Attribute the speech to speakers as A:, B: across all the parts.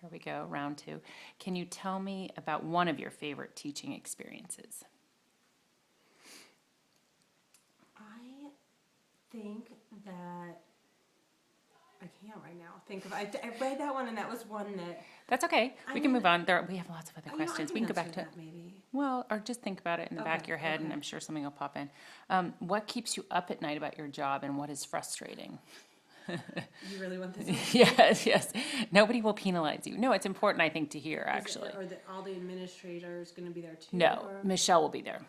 A: Here we go, round two. Can you tell me about one of your favorite teaching experiences?
B: I think that I can't right now think of. I read that one, and that was one that.
A: That's okay.
B: I
A: We can
B: mean,
A: move on. We have lots of other
B: I
A: questions. We
B: can
A: can go back
B: answer
A: to it.
B: that maybe.
A: Well, or just think about it in the back of
B: Okay,
A: your head, and
B: okay.
A: I'm sure something will pop in. What keeps you up at night about your job, and what is frustrating?
B: You really want this? One?
A: Yes, yes. Nobody will penalize you. No, it's important, I think, to hear, actually.
B: Are all the administrators going to be there too?
A: No,
B: Or?
A: Michelle will be there.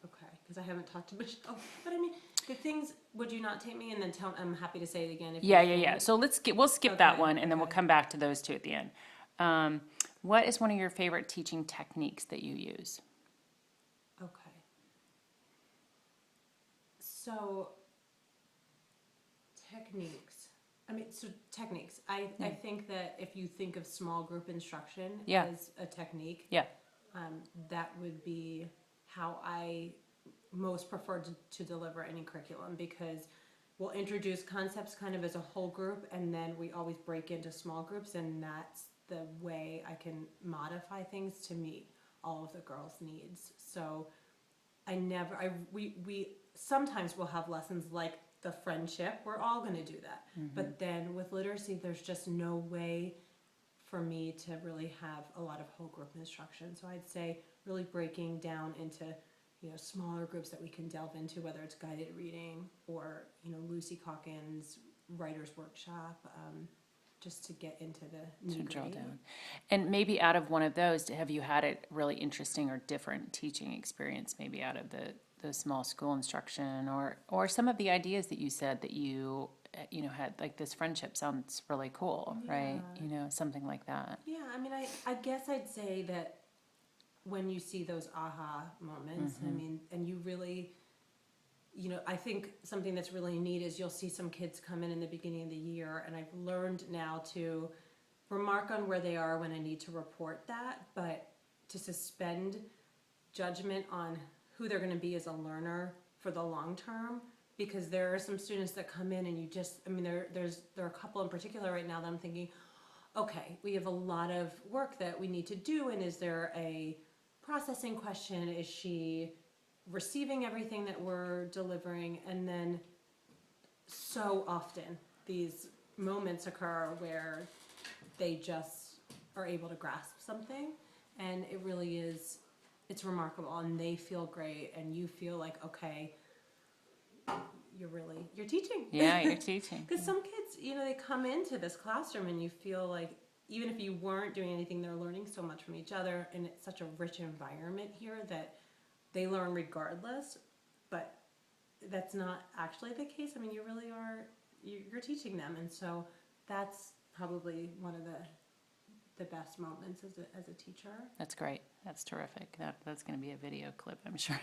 B: Okay, because I haven't talked to Michelle. But I mean, the things. Would you not take me and then tell? I'm happy to say it again. If
A: Yeah,
B: you
A: yeah, yeah.
B: think-
A: So we'll skip that
B: Okay,
A: one, and then we'll
B: okay.
A: come back to those two at the end. What is one of your favorite teaching techniques that you use?
B: Okay. So techniques. Techniques. I think that if you think of small group instruction
A: Yeah.
B: as a technique,
A: Yeah.
B: that would be how I most prefer to deliver any curriculum, because we'll introduce concepts kind of as a whole group, and then we always break into small groups, and that's the way I can modify things to meet all of the girls' needs. So we sometimes will have lessons like the friendship. We're all going to do that. But then with literacy, there's just no way for me to really have a lot of whole group instruction. So I'd say really breaking down into, smaller groups that we can delve into, whether it's guided reading or, Lucy Calkins' writer's workshop, just to get into the
A: To drill
B: nitty-gritty.
A: down. And maybe out of one of those, have you had a really interesting or different teaching experience, maybe out of the small school instruction, or some of the ideas that you said that you had, like this friendship sounds really cool, right? Something like that.
B: Yeah, I mean, I guess I'd say that when you see those aha moments, and you really, I think something that's really neat is you'll see some kids come in the beginning of the year, and I've learned now to remark on where they are when I need to report that, but to suspend judgment on who they're going to be as a learner for the long term, because there are some students that come in and you just, there are a couple in particular right now that I'm thinking, okay, we have a lot of work that we need to do, and is there a processing question? Is she receiving everything that we're delivering? And then so often these moments occur where they just are able to grasp something, and it really is, it's remarkable, and they feel great, and you feel like, okay, you're teaching.
A: Yeah, you're teaching.
B: Because some kids, they come into this classroom and you feel like even if you weren't doing anything, they're learning so much from each other, and it's such a rich environment here that they learn regardless. But that's not actually the case. You really are, you're teaching them, and so that's probably one of the best moments as a teacher.
A: That's great. That's terrific. That's going to be a video clip, I'm sure.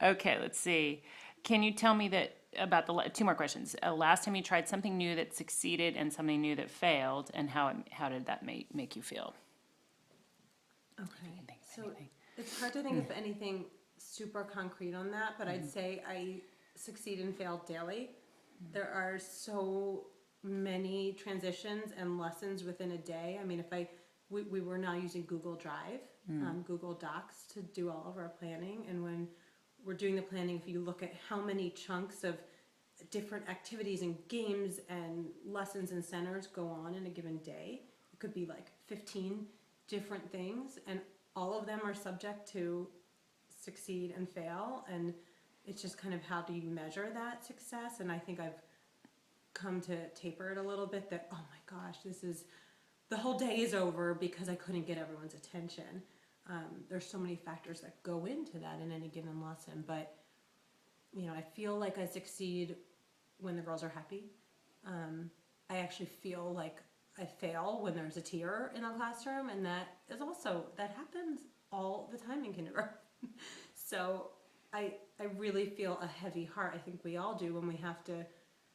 A: Okay, let's see. Can you tell me about two more questions? Last time you tried something new that succeeded and something new that failed, and how did that make you feel?
B: Okay.
A: Think of
B: So
A: anything.
B: it's hard to think of anything super concrete on that, but I'd say I succeed and fail daily. There are so many transitions and lessons within a day. We were now using Google Drive, Google Docs to do all of our planning, and when we're doing the planning, if you look at how many chunks of different activities and games and lessons and centers go on in a given day, it could be like 15 different things, and all of them are subject to succeed and fail, and it's just kind of how do you measure that success. And I think I've come to taper it a little bit, that, oh my gosh, the whole day is over because I couldn't get everyone's attention. There's so many factors that go into that in any given lesson, but I feel like I succeed when the girls are happy. I actually feel like I fail when there's a tear in the classroom, and that happens all the time in kindergarten. So I really feel a heavy heart. I think we all do when we have to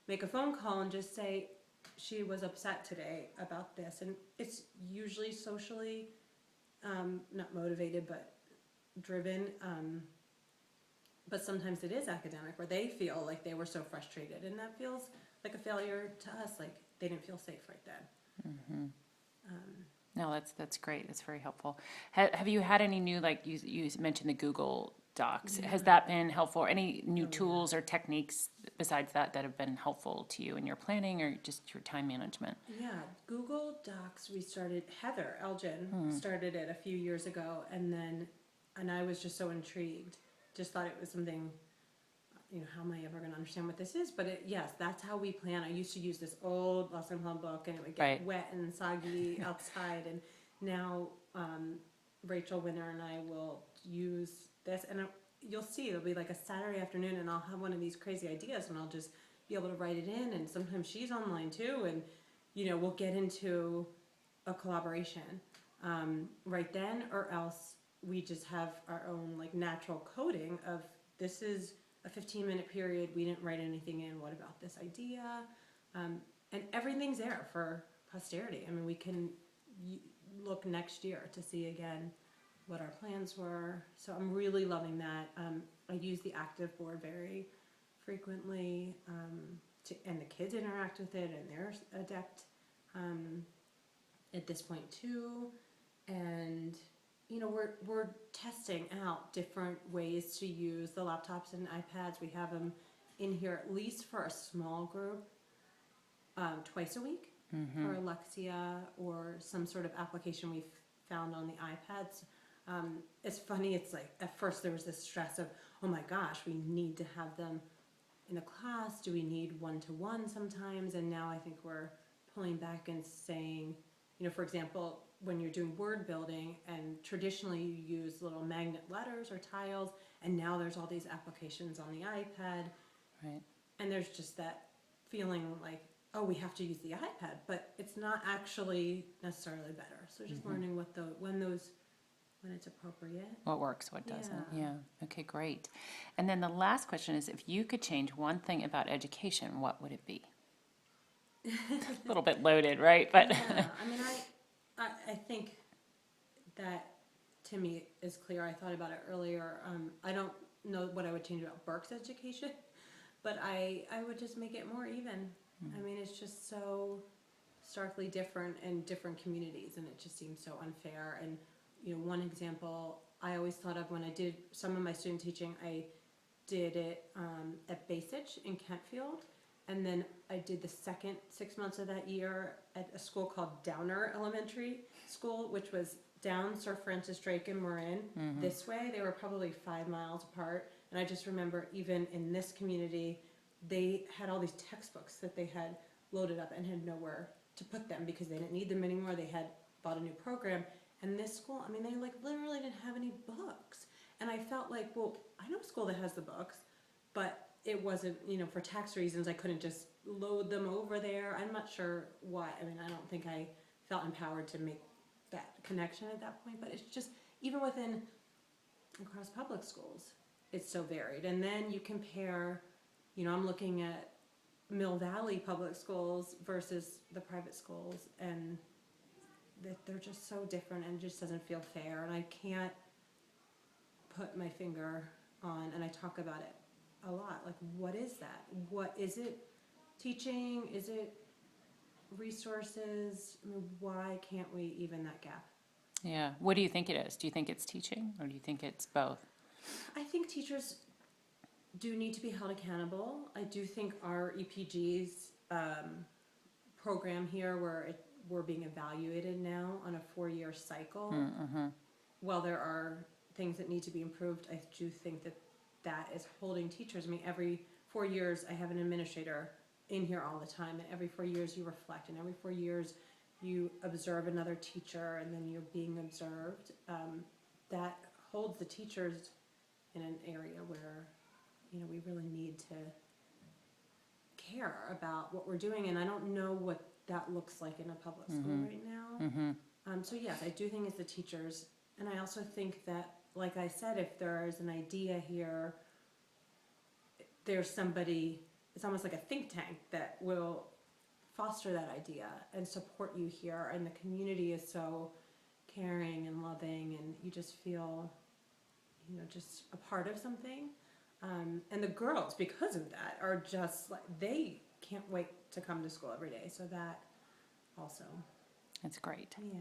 B: make a phone call and just say, she was upset today about this, and it's usually socially not motivated but driven, but sometimes it is academic, where they feel like they were so frustrated, and that feels like a failure to us, like they didn't feel safe right then.
A: No, that's great. That's very helpful. Have you had any new, like you mentioned the Google Docs?
B: Yeah.
A: Has that been helpful? Any new
B: Oh, yeah.
A: tools or techniques besides that that have been helpful to you in your planning or just your time management?
B: Yeah, Google Docs, we started, Heather Elgin started it a few years ago, and I was just so intrigued. Just thought it was something, how am I ever going to understand what this is? But yes, that's how we plan. I used to use this old lesson plan book, and it would get
A: Right.
B: wet and soggy outside. And now Rachel Winter and I will use this, and you'll see it'll be like a Saturday afternoon, and I'll have one of these crazy ideas, and I'll just be able to write it in. And sometimes she's online too, and we'll get into a collaboration right then, or else we just have our own like natural coding of this is a 15-minute period. We didn't write anything in. What about this idea? And everything's there for posterity. I mean, we can look next year to see again what our plans were. So I'm really loving that. I use the active board very frequently, and the kids interact with it, and they're adept at this point too. And we're testing out different ways to use the laptops and iPads. We have them in here at least for a small group twice a week for Alexia or some sort of application we've found on the iPads. It's funny, it's like at first there was this stress of, oh my gosh, we need to have them in a class. Do we need one-to-one sometimes? And now I think we're pulling back and saying, for example, when you're doing word building, and traditionally you use little magnet letters or tiles, and now there's all these applications on the iPad,
A: Right.
B: and there's just that feeling like, oh, we have to use the iPad, but it's not actually necessarily better. So just learning when it's appropriate.
A: What works, what doesn't.
B: Yeah.
A: Yeah. Okay, great. And then the last question is, if you could change one thing about education, what would it be? A little bit loaded, right? But
B: Yeah, I mean, I think that to me is clear. I thought about it earlier. I don't know what I would change about Burke's education, but I would just make it more even. I mean, it's just so starkly different in different communities, and it just seems so unfair. And one example I always thought of when I did some of my student teaching, I did it at Basich in Kentfield. And then I did the second 6 months of that year at a school called Downer Elementary School, which was down Sir Francis Drake and Marin this way. They were probably 5 miles apart. And I just remember even in this community, they had all these textbooks that they had loaded up and had nowhere to put them because they didn't need them anymore. They had bought a new program. And this school, I mean, they like literally didn't have any books. And I felt like, well, I know a school that has the books, but it wasn't, for tax reasons, I couldn't just load them over there. I'm not sure why. I mean, I don't think I felt empowered to make that connection at that point, but it's just, even across public schools, it's so varied. And then you compare, I'm looking at Mill Valley public schools versus the private schools, and that they're just so different, and it just doesn't feel fair. And I can't put my finger on, and I talk about it a lot, like, what is that? What is it? Teaching? Is it resources? I mean, why can't we even that gap?
A: yeah, what do you think it is? Do you think it's teaching, or do you think it's both?
B: I think teachers do need to be held accountable. I do think our EPG's program here, where we're being evaluated now on a 4-year cycle, while there are things that need to be improved, I do think that is holding teachers. I mean, every 4 years I have an administrator in here all the time, and every 4 years you reflect, and every 4 years you observe another teacher, and then you're being observed. That holds the teachers in an area where we really need to care about what we're doing, and I don't know what that looks like in a public school right now. So yes, I do think it's the teachers, and I also think that, like I said, if there's an idea here, there's somebody, it's almost like a think tank that will foster that idea and support you here, and the community is so caring and loving, and you just feel, just a part of something. And the girls, because of that, are just like, they can't wait to come to school every day. So that also.
A: That's great.
B: Yeah.